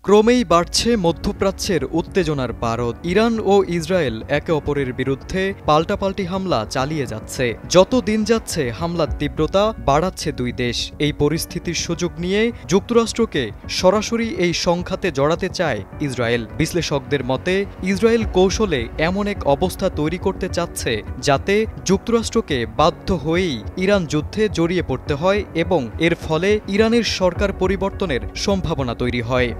ক্রমেই বাড়ছে মধ্যপ্রাচ্যের উত্তেজনার পারদ। ইরান ও ইসরায়েল একে অপরের বিরুদ্ধে পাল্টাপাল্টি হামলা চালিয়ে যাচ্ছে। যত দিন যাচ্ছে হামলার তীব্রতা বাড়াচ্ছে দুই দেশ। এই পরিস্থিতির সুযোগ নিয়ে যুক্তরাষ্ট্রকে সরাসরি এই সংঘাতে জড়াতে চায় ইসরায়েল। বিশ্লেষকদের মতে ইসরায়েল কৌশলে এমন এক অবস্থা তৈরি করতে চাচ্ছে যাতে যুক্তরাষ্ট্রকে বাধ্য হয়েই ইরান যুদ্ধে জড়িয়ে পড়তে হয় এবং এর ফলে ইরানের সরকার পরিবর্তনের সম্ভাবনা তৈরি হয়।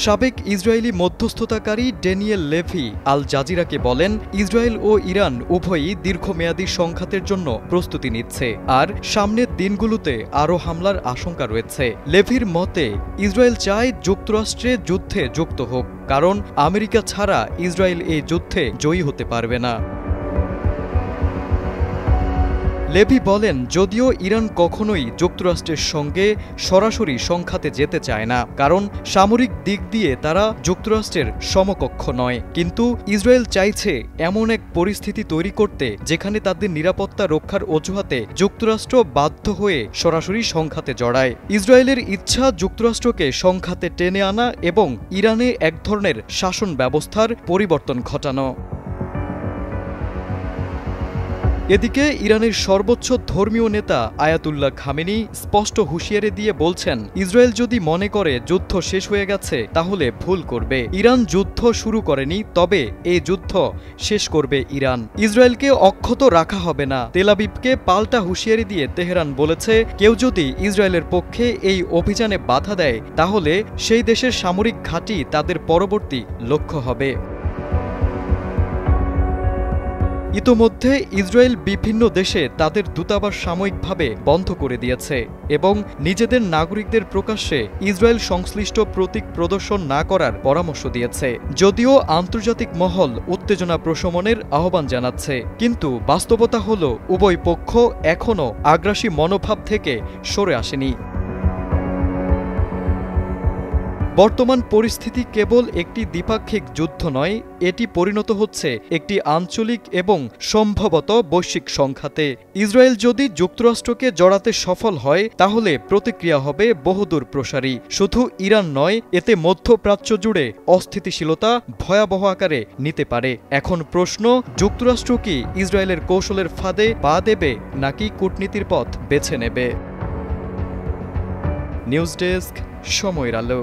সাবেক ইসরায়েলি মধ্যস্থতাকারী ড্যানিয়েল লেভি আল জাজিরাকে বলেন, ইসরায়েল ও ইরান উভয়ই দীর্ঘমেয়াদী সংঘাতের জন্য প্রস্তুতি নিচ্ছে আর সামনের দিনগুলোতে আরও হামলার আশঙ্কা রয়েছে। লেভির মতে ইসরায়েল চায় যুক্তরাষ্ট্রে যুদ্ধে যুক্ত হোক, কারণ আমেরিকা ছাড়া ইসরায়েল এই যুদ্ধে জয়ী হতে পারবে না। লেভি বলেন, যদিও ইরান কখনোই যুক্তরাষ্ট্রের সঙ্গে সরাসরি সংঘাতে যেতে চায় না, কারণ সামরিক দিক দিয়ে তারা যুক্তরাষ্ট্রের সমকক্ষ নয়, কিন্তু ইসরায়েল চাইছে এমন এক পরিস্থিতি তৈরি করতে যেখানে তাদের নিরাপত্তা রক্ষার অজুহাতে যুক্তরাষ্ট্র বাধ্য হয়ে সরাসরি সংঘাতে জড়ায়। ইসরায়েলের ইচ্ছা যুক্তরাষ্ট্রকে সংঘাতে টেনে আনা এবং ইরানে এক ধরনের শাসন ব্যবস্থার পরিবর্তন ঘটানো। এদিকে ইরানের সর্বোচ্চ ধর্মীয় নেতা আয়াতুল্লাহ খামেনি স্পষ্ট হুঁশিয়ারি দিয়ে বলছেন, ইসরায়েল যদি মনে করে যুদ্ধ শেষ হয়ে গেছে তাহলে ভুল করবে। ইরান যুদ্ধ শুরু করেনি, তবে এই যুদ্ধ শেষ করবে ইরান। ইসরায়েলকে অক্ষত রাখা হবে না। তেল আবিবকে পাল্টা হুঁশিয়ারি দিয়ে তেহরান বলেছে, কেউ যদি ইসরায়েলের পক্ষে এই অভিযানে বাধা দেয় তাহলে সেই দেশের সামরিক ঘাঁটি তাদের পরবর্তী লক্ষ্য হবে। ইতোমধ্যে ইসরায়েল বিভিন্ন দেশে তাদের দূতাবাস সাময়িকভাবে বন্ধ করে দিয়েছে এবং নিজেদের নাগরিকদের প্রকাশ্যে ইসরায়েল সংশ্লিষ্ট প্রতীক প্রদর্শন না করার পরামর্শ দিয়েছে। যদিও আন্তর্জাতিক মহল উত্তেজনা প্রশমনের আহ্বান জানাচ্ছে, কিন্তু বাস্তবতা হল উভয় পক্ষ এখনও আগ্রাসী মনোভাব থেকে সরে আসেনি। বর্তমান পরিস্থিতি কেবল একটি দ্বিপাক্ষিক যুদ্ধ নয়, এটি পরিণত হচ্ছে একটি আঞ্চলিক এবং সম্ভবত বৈশ্বিক সংঘাতে। ইসরায়েল যদি যুক্তরাষ্ট্রকে জড়াতে সফল হয় তাহলে প্রতিক্রিয়া হবে বহুদূর প্রসারী। শুধু ইরান নয়, এতে মধ্যপ্রাচ্য জুড়ে অস্থিতিশীলতা ভয়াবহ আকারে নিতে পারে। এখন প্রশ্ন, যুক্তরাষ্ট্র কি ইসরায়েলের কৌশলের ফাঁদে পা দেবে নাকি কূটনীতির পথ বেছে নেবে? নিউজ ডেস্ক, সময়ের আলো।